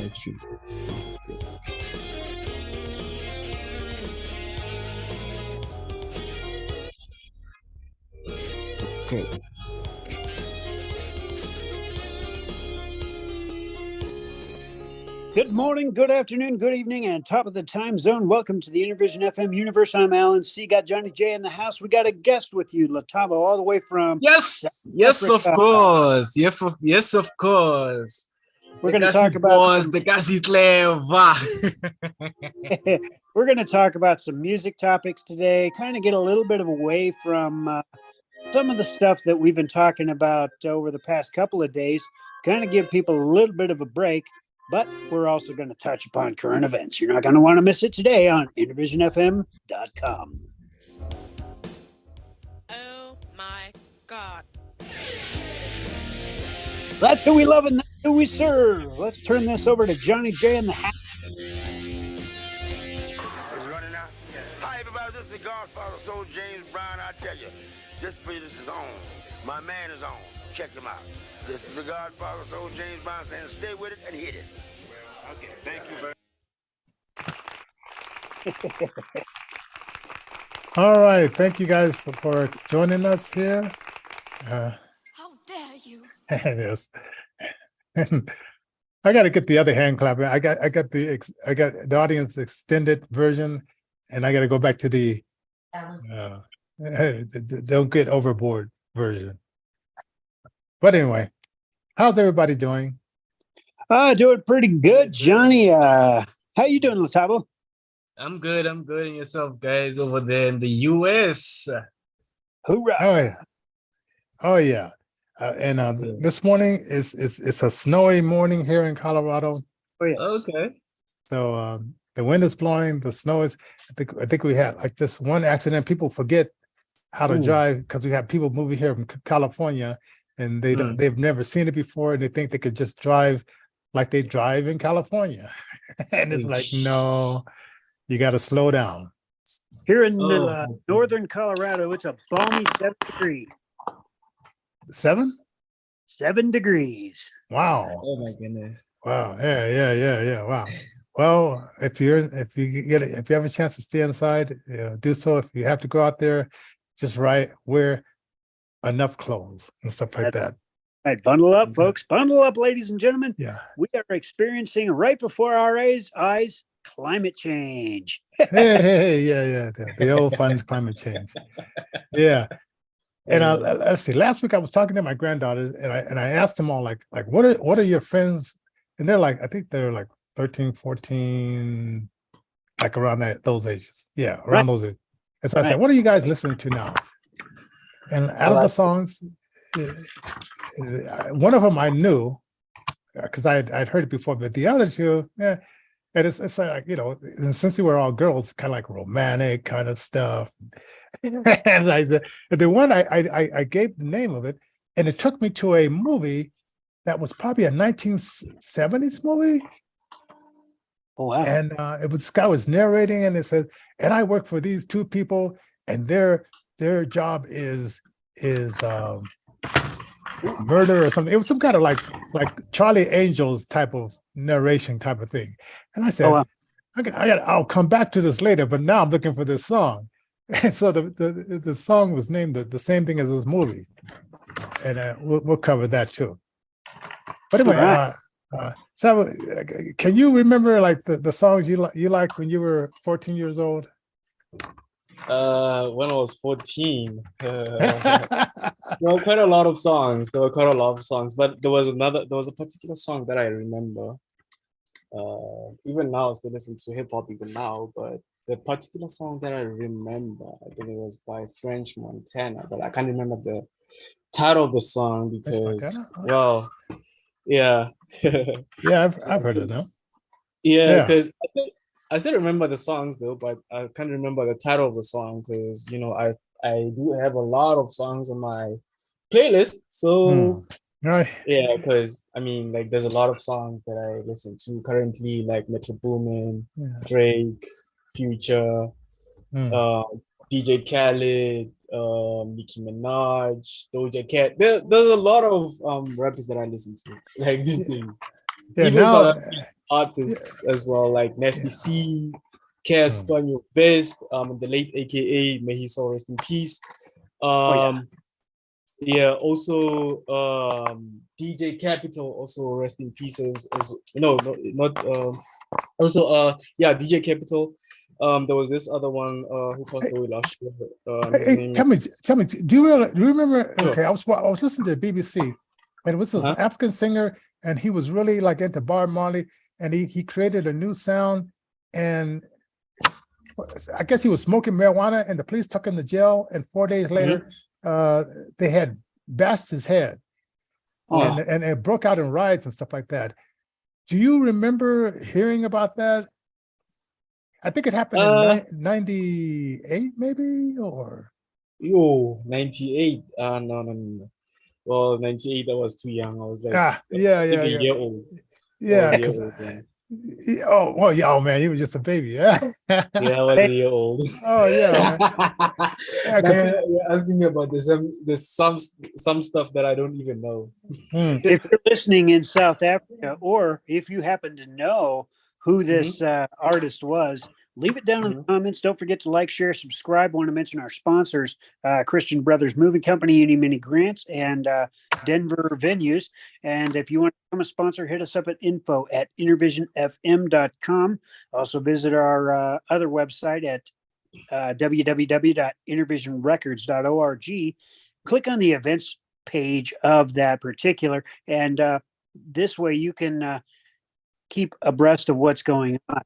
tree. Okay. Good morning, good afternoon, good evening, and top of the time zone. Welcome to the Intervision FM universe. I'm Alan C. Got Johnny J in the house. We got a guest with you, Latavo, all the way from Yes, Africa. of course. Yes, of course. We're going to talk about the Kasi Cleva. we're going to talk about some music topics today. Kind of get a little bit of away from some of the stuff that we've been talking about over the past couple of days. Kind of give people a little bit of a break. But we're also going to touch upon current events. You're not going to want to miss it today on IntervisionFM.com. Oh my God. That's who we love and that's who we serve. Let's turn this over to Johnny J in the house. It's running out. Hi, everybody. This is the Godfather, Soul James Brown. I tell you, this playlist is on. My man is on. Check him out. This is the Godfather, Soul James Brown saying, stay with it and hit it. Well, okay. Thank you very much. All right. Thank you guys for joining us here. How dare you? Yes. And I got to get the other hand clapping. I got the audience extended version, and I got to go back to the don't get overboard version. But anyway, how's everybody doing? Doing pretty good, Johnny. How you doing, Latavo? I'm good. And yourself, guys, over there in the US. Hoorah! Oh yeah. This morning it's a snowy morning here in Colorado. Oh, yes. Okay. So the wind is blowing, the snow is. I think we had like this one accident. People forget how to drive because we have people moving here from California, and they've never seen it before, and they think they could just drive like they drive in California. And it's like, no, you got to slow down. Here in northern Colorado, it's a balmy 7 degrees. 7? 7 degrees. Wow. Oh my goodness. Wow. Yeah. Wow. Well, if you have a chance to stay inside, do so. If you have to go out there, just wear enough clothes and stuff like that. All right, bundle up, folks. Bundle up, ladies and gentlemen. Yeah. We are experiencing right before our eyes climate change. Hey, yeah. The old fun climate change. Yeah. And let's see. Last week I was talking to my granddaughters, and I asked them all like what are your friends? And they're like, I think they're like 13, 14, like around those ages. Yeah, around those ages. And so I said, what are you guys listening to now? And out of the songs, one of them I knew because I'd heard it before, but the other two, and it's like, and since we were all girls, kind of like romantic kind of stuff. And the one I gave the name of it, and it took me to a movie that was probably a 1970s movie. Oh, wow. And this guy was narrating, and it said, and I work for these two people, and their job is murder or something. It was some kind of like Charlie Angel's type of narration type of thing. And I said, I'll come back to this later, but now I'm looking for this song. And so the song was named the same thing as this movie, and we'll cover that too. But anyway, so can you remember like the songs you liked when you were 14 years old? When I was 14, there were quite a lot of songs. But there was a particular song that I remember. Even now, I still listen to hip hop even now, but the particular song that I remember, I think it was by French Montana, but I can't remember the title of the song because, well, yeah. Yeah, I've heard it now. Yeah, because I still remember the songs though, but I can't remember the title of the song because, I do have a lot of songs on my playlist. So, right. Yeah, because like there's a lot of songs that I listen to currently, like Metro Boomin, Drake, Future, DJ Khaled, Nicki Minaj, Doja Cat. There's a lot of rappers that I listen to, like these things. Yeah, Even now, artists as well, like Nasty C, Casper, Your Best, the late AKA, may he so rest in peace. Yeah, also DJ Capital, also rest in peace as no, not also yeah, DJ Capital. There was this other one who passed away last year. His hey, name tell me, do you remember? Sure. Okay, I was listening to the BBC, and it was this African singer, and he was really like into Bob Marley, and he created a new sound, and I guess he was smoking marijuana, and the police took him to jail, and 4 days later, they had bashed his head, and it broke out in riots and stuff like that. Do you remember hearing about that? I think it happened in 98, maybe, or 98. No. Well, 98, I was too young. I was like a year old. Yeah. Oh, well, yeah. Oh man, you were just a baby. Yeah. Yeah, I was a year old. Oh yeah. You're asking me about some stuff that I don't even know. If you're listening in South Africa, or if you happen to know who this artist was, leave it down in the comments. Don't forget to like, share, subscribe. I want to mention our sponsors, Christian Brothers Moving Company, Any Mini Grants, and Denver Venues. And if you want to become a sponsor, hit us up at info@intervisionfm.com. Also visit our other website at www.intervisionrecords.org. Click on the events page of that particular, and this way you can keep abreast of what's going on.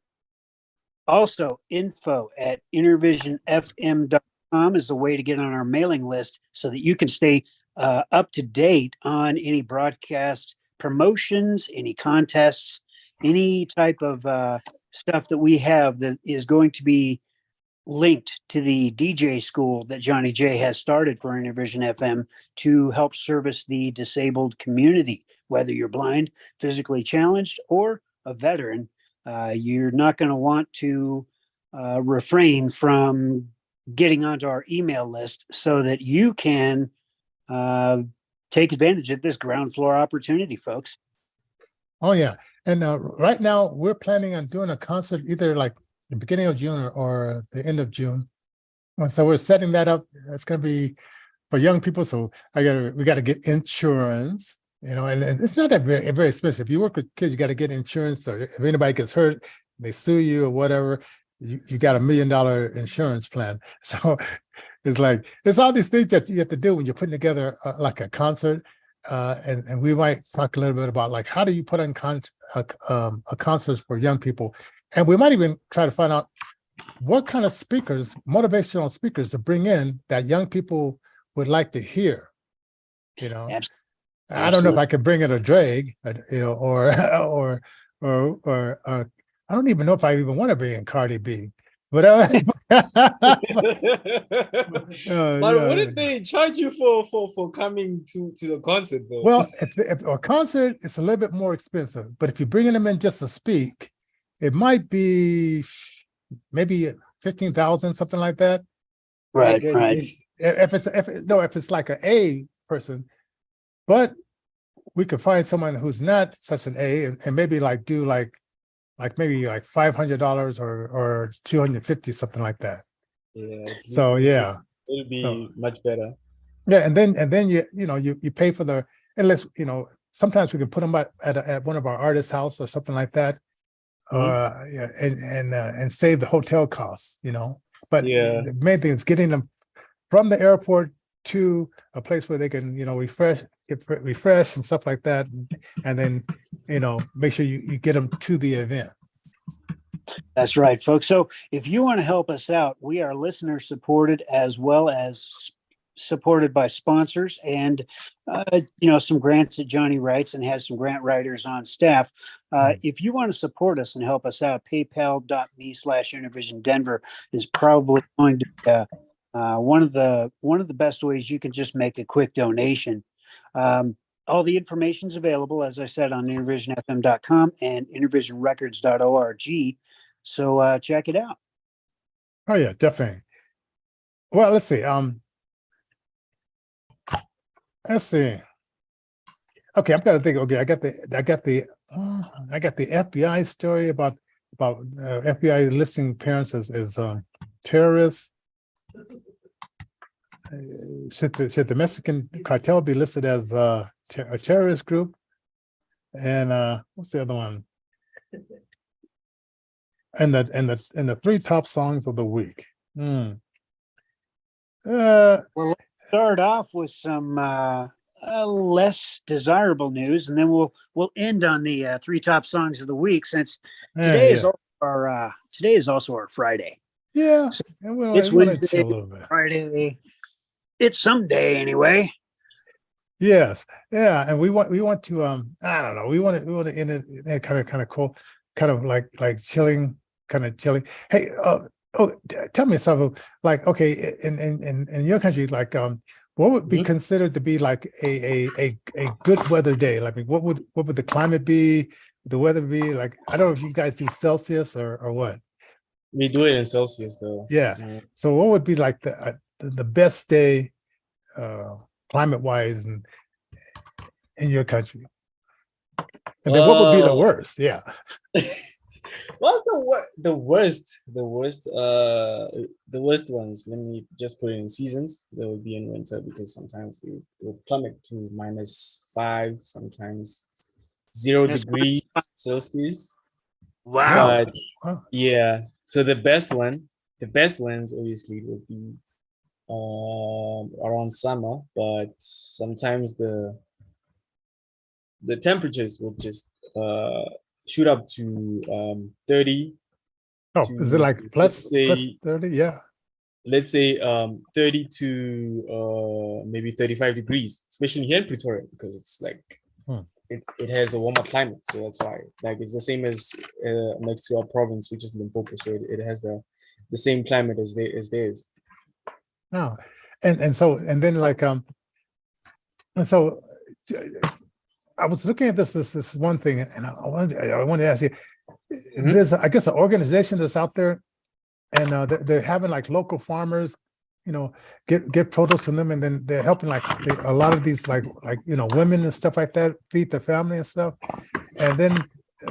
Also, info@intervisionfm.com is the way to get on our mailing list so that you can stay up to date on any broadcast promotions, any contests, any type of stuff that we have that is going to be linked to the DJ school that Johnnie J has started for Intervision FM to help service the disabled community. Whether you're blind, physically challenged, or a veteran, you're not going to want to refrain from getting onto our email list so that you can take advantage of this ground floor opportunity, folks. Oh yeah, and right now we're planning on doing a concert either like the beginning of June or the end of June. And so we're setting that up. It's going to be for young people. So we got to get insurance. And it's not that very expensive. If you work with kids, you got to get insurance. So if anybody gets hurt, they sue you or whatever, you got $1 million insurance plan. So it's all these things that you have to do when you're putting together like a concert. And we might talk a little bit about like, how do you put on a concert for young people? And we might even try to find out what kind of speakers, motivational speakers to bring in that young people would like to hear, Absolutely. I don't know if I could bring in a drag, or I don't even know if I even want to bring in Cardi B. But what did they charge you for coming to the concert though? Well, if a concert is a little bit more expensive, but if you're bringing them in just to speak, it might be maybe 15,000, something like that. Right. If it's like an A person. But we could find someone who's not such an A and maybe do maybe $500 or $250, something like that. Yeah. So yeah, it'll be much better. Yeah, and then you pay for the, unless sometimes we can put them at one of our artists' house or something like that, and save the hotel costs. But the main thing is getting them from the airport to a place where they can, get refreshed and stuff like that, and then, make sure you get them to the event. That's right, folks. So if you want to help us out, we are listener supported as well as supported by sponsors and, some grants that Johnny writes and has some grant writers on staff. If you want to support us and help us out, paypal.me/IntervisionDenver is probably going to be one of the best ways you can just make a quick donation. All the information is available, as I said, on intervisionfm.com and intervisionrecords.org. So check it out. Oh yeah, definitely. Well, let's see. Let's see. Okay, I'm gonna think. Okay, I got the I got the FBI story about FBI listing parents as terrorists. Should the Mexican cartel be listed as a terrorist group? And what's the other one? And the 3 top songs of the week. Well, let's start off with some less desirable news, and then we'll end on the 3 top songs of the week, since today is also our Friday. Yeah, So and it's we wanna Wednesday, chill a little bit. Friday. It's someday anyway. Yes, yeah, and we want to I don't know, we want to end it kind of cool, kind of like chilling, kind of chilling. Hey, tell me something, like, okay, in your country, like what would be considered to be like a good weather day? Like, what would the climate be, the weather be like? I don't know if you guys do Celsius or what. We do it in Celsius though. Yeah. So what would be like the best day climate wise in your country? And then what would be the worst? Yeah. Well, the worst ones, let me just put it in seasons. They would be in winter, because sometimes it will plummet to -5, sometimes 0 degrees Celsius. Wow. But yeah, so the best ones obviously would be around summer, but sometimes the temperatures would just shoot up to 30. Oh, is it like plus 30? Yeah. Let's say 30 to maybe 35 degrees, especially here in Pretoria, because it's like it has a warmer climate, so that's why. Like, it's the same as next to our province, which is Limpopo, so it has the same climate as theirs. Oh, and then like and so I was looking at this one thing, and I wanted to ask you. There's, I guess, an organization that's out there, and they're having like local farmers, get produce from them, and then they're helping like a lot of these like women and stuff like that feed their family and stuff, and then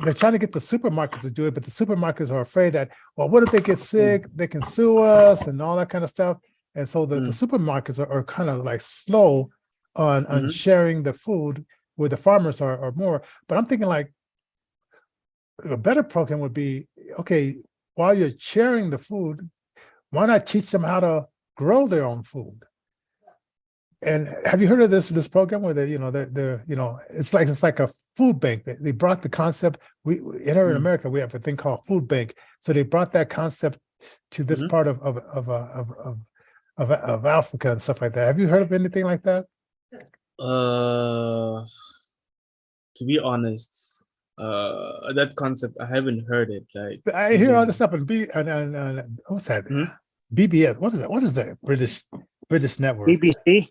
they're trying to get the supermarkets to do it, but the supermarkets are afraid that, well, what if they get sick? They can sue us and all that kind of stuff, and so the supermarkets are kind of like slow on sharing the food, where the farmers are more. But I'm thinking like a better program would be, okay, while you're sharing the food, why not teach them how to grow their own food? And have you heard of this program where they're it's like a food bank. They brought the concept. We in America we have a thing called food bank. So they brought that concept to this part of Africa and stuff like that. Have you heard of anything like that? To be honest, that concept, I haven't heard it. Like, I hear all this stuff and what's that? BBS. What is that? What is that? British network. BBC.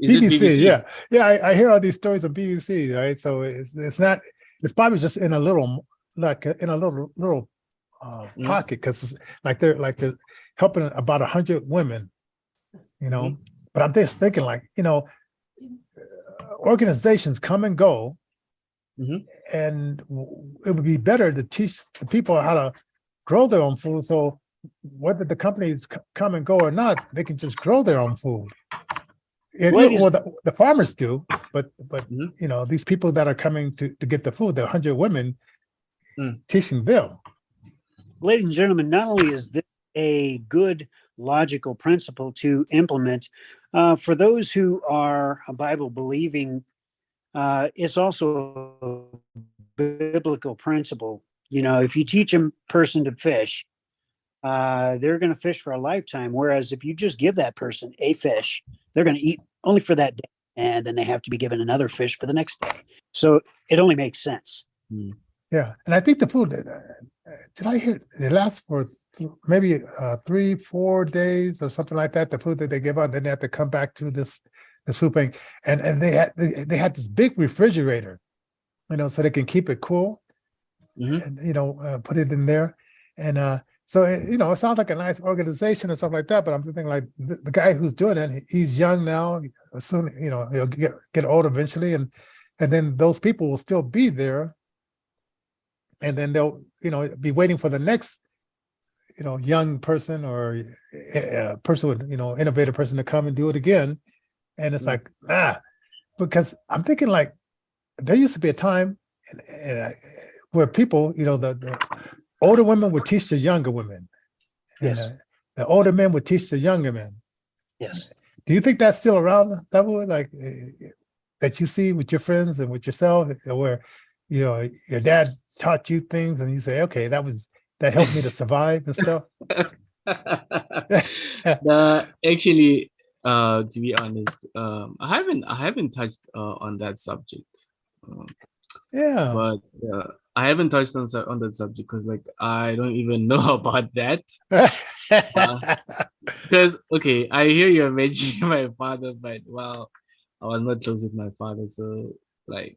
Is it BBC? Yeah. I hear all these stories on BBC, right? So it's not. It's probably just in a little pocket, because they're helping about 100 women, But I'm just thinking like, organizations come and go. And it would be better to teach the people how to grow their own food. So whether the companies come and go or not, they can just grow their own food. And, well, the farmers do, but these people that are coming to get the food, the 100 women, teaching them. Ladies and gentlemen, not only is this a good logical principle to implement for those who are a Bible believing, it's also a biblical principle. If you teach a person to fish, they're going to fish for a lifetime. Whereas if you just give that person a fish, they're going to eat only for that day, and then they have to be given another fish for the next day. So it only makes sense. Yeah, and I think the food, did I hear it lasts for maybe 3-4 days or something like that? The food that they give out, then they have to come back to this food bank, and they had this big refrigerator, so they can keep it cool, and put it in there, and so it sounds like a nice organization and stuff like that. But I'm thinking like the guy who's doing it, he's young now. Soon, he'll get old eventually, and then those people will still be there, and then they'll, be waiting for the next, young person or a person with, innovative person to come and do it again. And it's like, because I'm thinking like, there used to be a time where people, the older women would teach the younger women. And Yes. the older men would teach the younger men. Yes. Do you think that's still around that way? Like that you see with your friends and with yourself, where, your dad taught you things and you say, okay, that helped me to survive and stuff? Actually, to be honest, I haven't touched on that subject. Yeah. But I haven't touched on that subject because like I don't even know about that. Because okay, I hear you're mentioning my father, but well, I was not close with my father, so like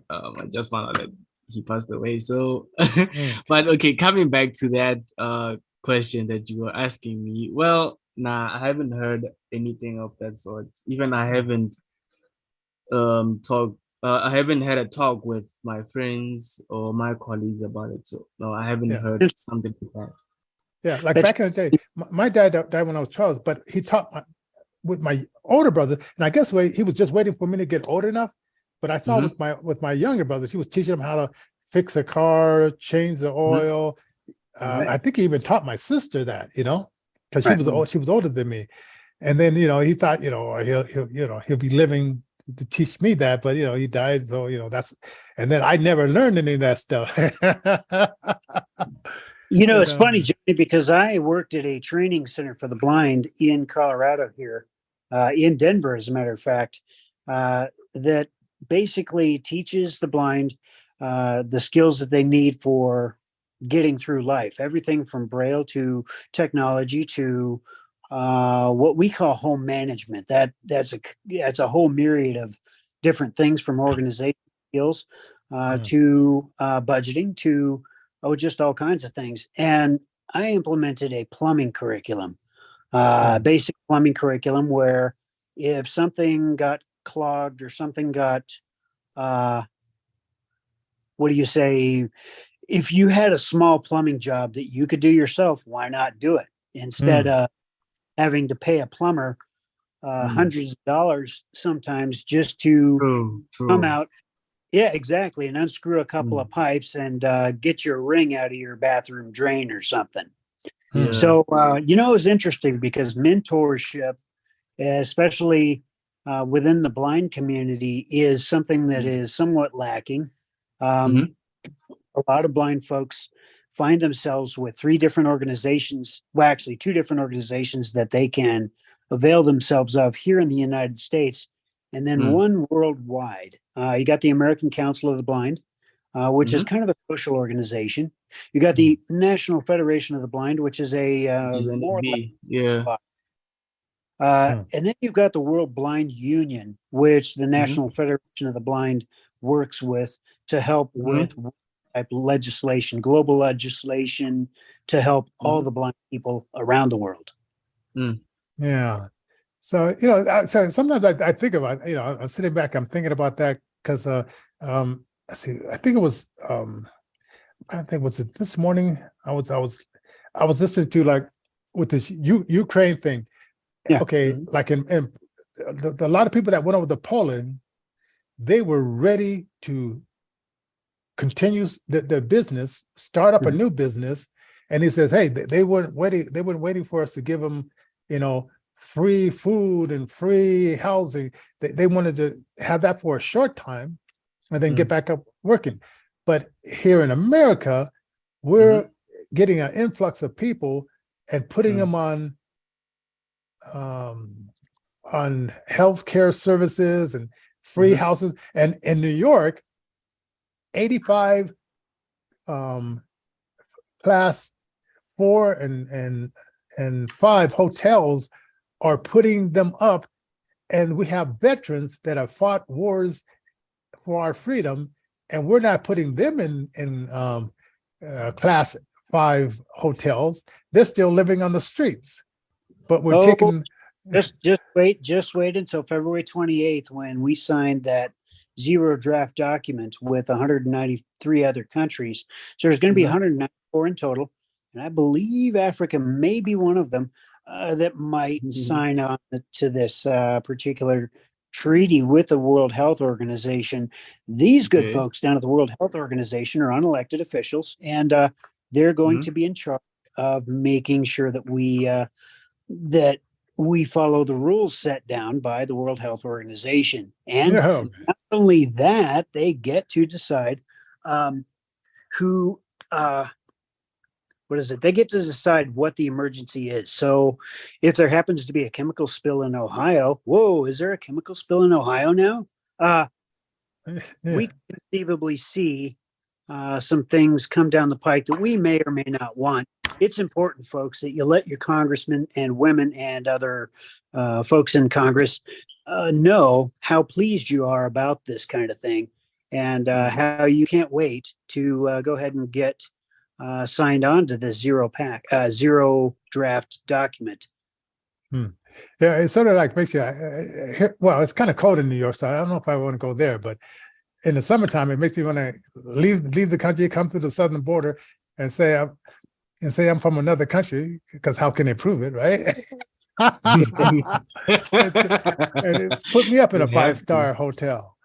I just found out that he passed away. So, but okay, coming back to that question that you were asking me, well, nah, I haven't heard anything of that sort. Even I haven't I haven't had a talk with my friends or my colleagues about it. So no, I haven't heard something like that. Yeah, like back in the day, my dad died when I was 12, but he taught with my older brother, and I guess he was just waiting for me to get old enough. But I saw with my younger brothers, he was teaching them how to fix a car, change the oil. I think he even taught my sister that, because she was older than me. And then he thought he'll be living to teach me that, but he died, so that's. And then I never learned any of that stuff. It's funny, Johnny, because I worked at a training center for the blind in Colorado here, in Denver, as a matter of fact, that basically teaches the blind the skills that they need for getting through life. Everything from Braille to technology to what we call home management. That's a whole myriad of different things, from organization skills to budgeting to just all kinds of things. And I implemented a plumbing curriculum, basic plumbing curriculum, where if something got clogged or something got, if you had a small plumbing job that you could do yourself, why not do it instead of having to pay a plumber hundreds of dollars sometimes just to come out. Yeah, exactly. And unscrew a couple of pipes and get your ring out of your bathroom drain or something. Yeah. So, it was interesting because mentorship, especially within the blind community, is something that is somewhat lacking. A lot of blind folks find themselves with two different organizations that they can avail themselves of here in the United States, and then one worldwide. You got the American Council of the Blind, which is kind of a social organization. You got the National Federation of the Blind, which is more and then you've got the World Blind Union, which the National Federation of the Blind works with to help with type legislation, global legislation, to help all the blind people around the world. Yeah. So, so sometimes I think about, I'm sitting back, I'm thinking about that because, let's see, I think it was, I don't think, was it this morning? I was listening to like with this Ukraine thing. Yeah. Okay. Like in a lot of people that went over to Poland, they were ready to continue their business, start up a new business. And he says, hey, they weren't waiting for us to give them, free food and free housing. They wanted to have that for a short time and then get back up working. But here in America, we're getting an influx of people and putting them on healthcare services and free houses. And in New York, 85 class 4 and 5 hotels are putting them up, and we have veterans that have fought wars for our freedom, and we're not putting them in class 5 hotels. They're still living on the streets, but we're taking. Just wait until February 28th when we signed that zero draft document with 193 other countries. So there's going to be 194 in total. And I believe Africa may be one of them that might sign on to this particular treaty with the World Health Organization. These good folks down at the World Health Organization are unelected officials, and they're going to be in charge of making sure that we follow the rules set down by the World Health Organization. And not only that, they get to decide who they get to decide what the emergency is. So if there happens to be a chemical spill in Ohio, is there a chemical spill in Ohio now? We can conceivably see some things come down the pike that we may or may not want. It's important, folks, that you let your congressmen and women and other folks in Congress know how pleased you are about this kind of thing, and how you can't wait to go ahead and get signed on to this zero draft document. Yeah, it sort of like makes you, well, it's kind of cold in New York, so I don't know if I want to go there, but in the summertime, it makes me want to leave the country, come to the southern border and say I'm from another country, because how can they prove it, right? And it put me up in a 5-star hotel.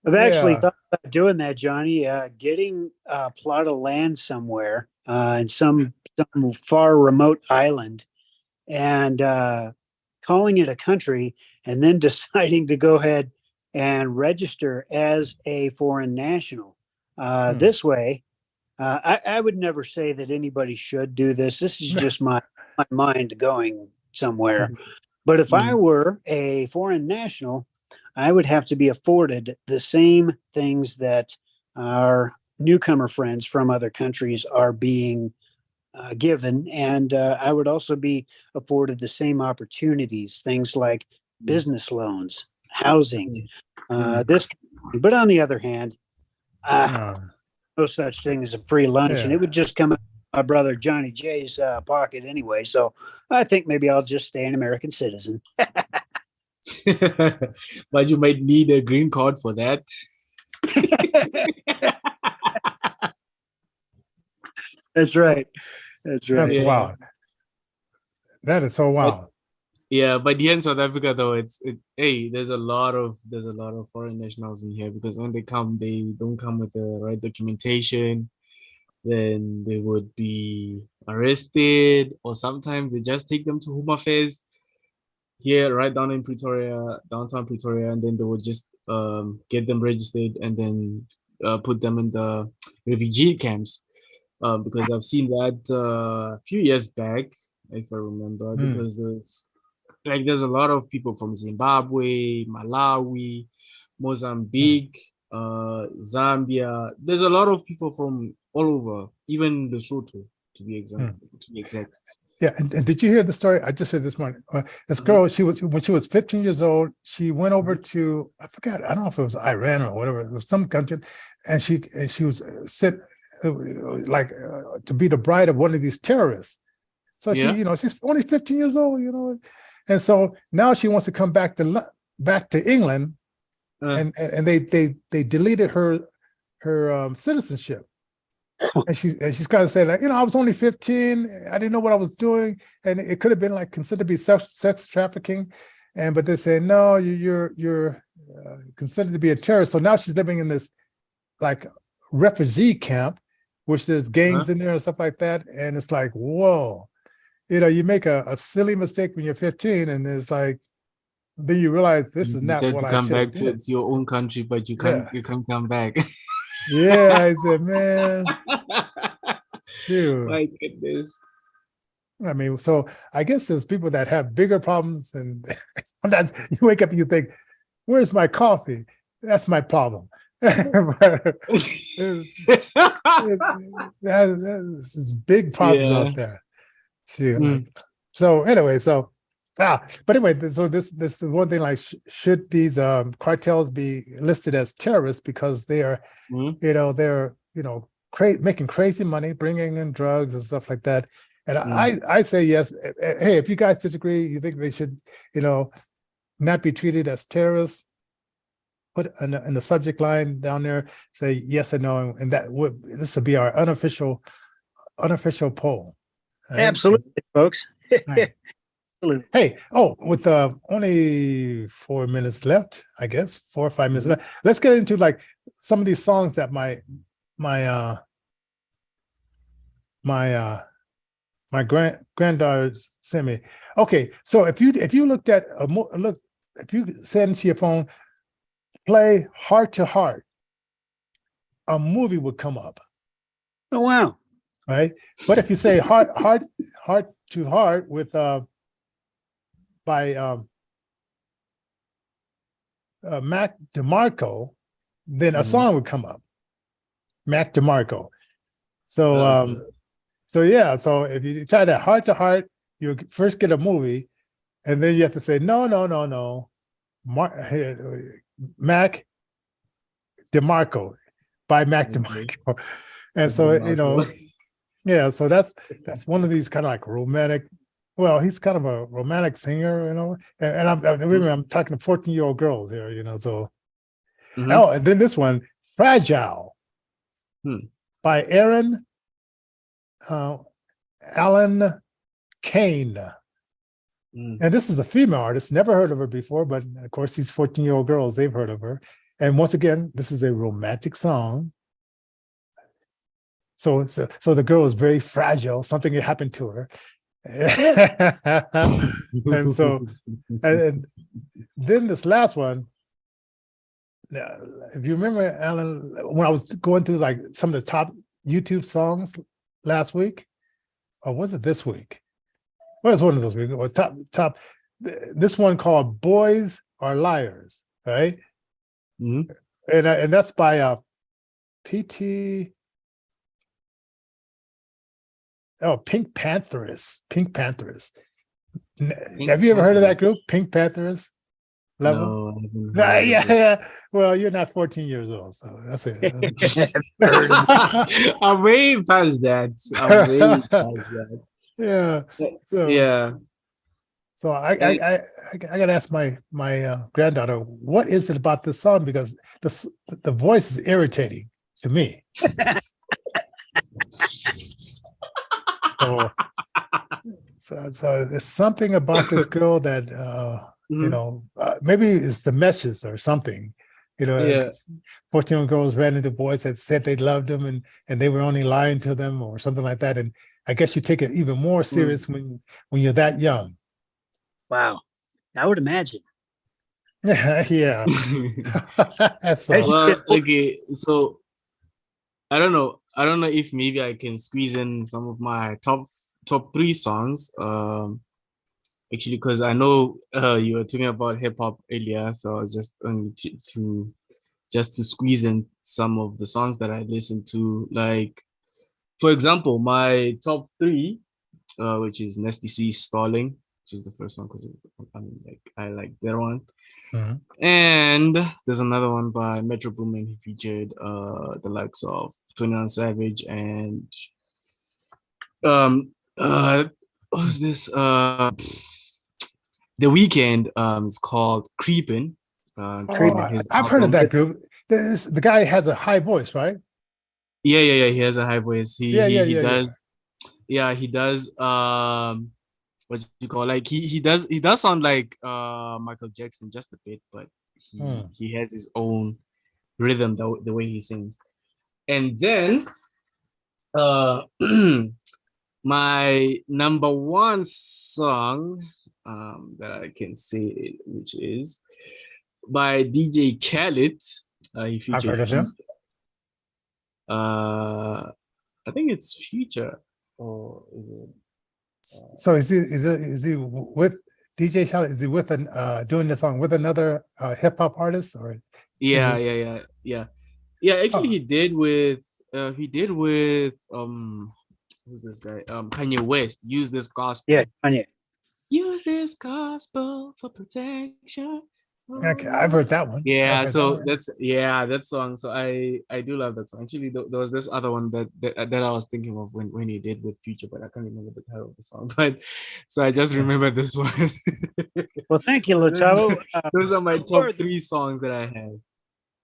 I've actually thought about doing that, Johnny, getting a plot of land somewhere in some far remote island and calling it a country, and then deciding to go ahead and register as a foreign national. This way, I would never say that anybody should do this. This is just my mind going somewhere. But if I were a foreign national, I would have to be afforded the same things that our newcomer friends from other countries are being given. And I would also be afforded the same opportunities, things like business loans, housing, this. But on the other hand, no such thing as a free lunch, and it would just come out of my brother Johnnie J's pocket anyway. So I think maybe I'll just stay an American citizen. But you might need a green card for that. That's right. That's right. That's wild. That is so wild. But here in South Africa, though, there's a lot of foreign nationals in here, because when they come, they don't come with the right documentation. Then they would be arrested, or sometimes they just take them to Home Affairs here, right down in Pretoria, downtown Pretoria, and then they would just get them registered and then put them in the refugee camps. Because I've seen that a few years back, if I remember, because there's a lot of people from Zimbabwe, Malawi, Mozambique, Zambia. There's a lot of people from all over, even Lesotho, to be exact. Yeah, and did you hear the story? I just heard this morning. This girl, when she was 15 years old, she went over to, I forgot, I don't know if it was Iran or whatever, it was some country, and she was sent to be the bride of one of these terrorists. So she's only 15 years old, and so now she wants to come back to England, and they deleted her citizenship. And she's got to say, like, I was only 15. I didn't know what I was doing, and it could have been like considered to be sex trafficking, but they say no, you're considered to be a terrorist. So now she's living in this like refugee camp, which there's gangs in there and stuff like that. And it's like, whoa, you make a silly mistake when you're 15, and it's like, then you realize this is not what I should come back to your own country, but you can't come back. Yeah, I said, man, dude. My goodness. I mean, so I guess there's people that have bigger problems, and sometimes you wake up and you think, where's my coffee? That's my problem. There's big problems out there too. So anyway, but anyway, so this is one thing, like, should these cartels be listed as terrorists because they are, they're making crazy money, bringing in drugs and stuff like that. And I say yes. Hey, if you guys disagree, you think they should, not be treated as terrorists, put in the subject line down there, say yes or no, and this will be our unofficial poll. Right? Absolutely, folks. Right. Absolutely. Hey, with only 4 minutes left, I guess 4 or 5 minutes left. Let's get into like some of these songs that my granddaughters sent me. Okay, so if you looked at if you said into your phone, play Heart to Heart, a movie would come up. Oh wow! Right, but if you say Heart to Heart with by Mac DeMarco, then a song would come up. Mac DeMarco. So so if you try that Heart to Heart, you first get a movie, and then you have to say no. Mac DeMarco by Mac DeMarco. And so yeah, so that's one of these kind of like romantic. Well, he's kind of a romantic singer, and I'm talking to 14-year-old girls here, so. Oh, and then this one, Fragile by Aaron Allen Kane. And this is a female artist, never heard of her before, but of course, these 14-year-old girls, they've heard of her. And once again, this is a romantic song. So the girl is very fragile, something had happened to her. and then this last one, if you remember, Alan, when I was going through like some of the top YouTube songs last week, or was it this week? Well, it's one of those weeks. Or top. This one called "Boys Are Liars," right? And that's by P.T. Oh, Pink Panthers. Have you ever heard of that group, Pink Panthers? Level? No, yeah. Well, you're not 14 years old, so that's it. I'm way past that. Yeah. So yeah. So I gotta ask my granddaughter, what is it about this song? Because the voice is irritating to me. So there's something about this girl that maybe it's the meshes or something. 14-year-old girls ran into boys that said they loved them and they were only lying to them or something like that. And I guess you take it even more serious when you're that young. Wow, I would imagine. Yeah. Well, okay, so I don't know if maybe I can squeeze in some of my top 3 songs. Actually, because I know you were talking about hip hop earlier, so I was just going to squeeze in some of the songs that I listened to. Like, for example, my top 3, which is Nasty C, Stalling, which is the first one because I like that one. And there's another one by Metro Boomin. He featured the likes of 21 Savage and who's this? The Weeknd. It's called Creepin'. I've heard of that group. The guy has a high voice, right? Yeah. He has a high voice. He does. Yeah, he does. What you call, like he does sound like Michael Jackson just a bit, but he has his own rhythm the way he sings. And then my number 1 song that I can say, which is by DJ Khaled. He featured, I've heard of him. I think it's Future, or is it? So is he with DJ Khaled? Is he with doing the song with another hip hop artist, or? Yeah. Actually, he did with who's this guy? Kanye West. Use This Gospel. Yeah, Kanye. Use this gospel for protection. Okay, I've heard that one. Yeah, so that song. So I do love that song. Actually, there was this other one that I was thinking of when he did with Future, but I can't remember the title of the song. But so I just remember this one. Well, thank you, Latavo. Those are my top 3 songs that I have.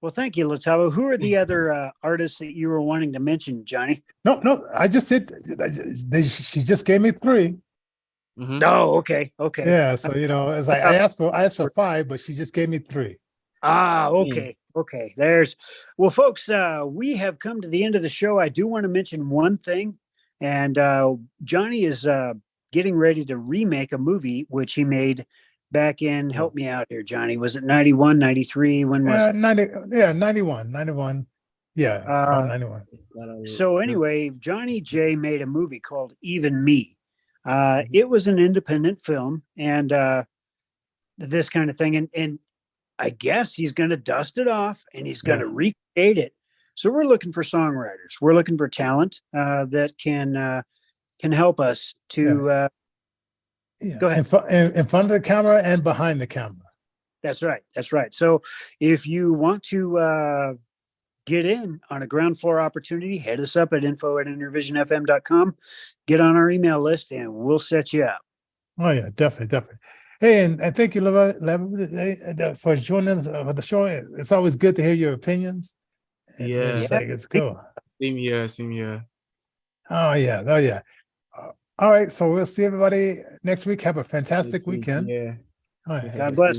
Well, thank you, Latavo. Who are the other artists that you were wanting to mention, Johnny? No, I just said she just gave me 3. Oh, okay. Yeah, so it's like I asked for 5, but she just gave me 3. Okay. Well, folks, we have come to the end of the show. I do want to mention one thing, and Johnny is getting ready to remake a movie which he made back in, help me out here, Johnny. Was it 91, 93? When was it? 91. Yeah, around 91. So anyway, Johnnie J made a movie called Even Me. It was an independent film and this kind of thing. And I guess he's going to dust it off and he's going to recreate it. So we're looking for songwriters. We're looking for talent that can help us to go ahead. In front of the camera and behind the camera. That's right. So if you want to get in on a ground floor opportunity, hit us up at info@intervisionfm.com. Get on our email list and we'll set you up. Oh yeah, definitely. Hey, and thank you, for joining us for the show. It's always good to hear your opinions. It's cool. Same here. Oh yeah. All right, so we'll see everybody next week. Have a fantastic weekend. Yeah. All right. God bless.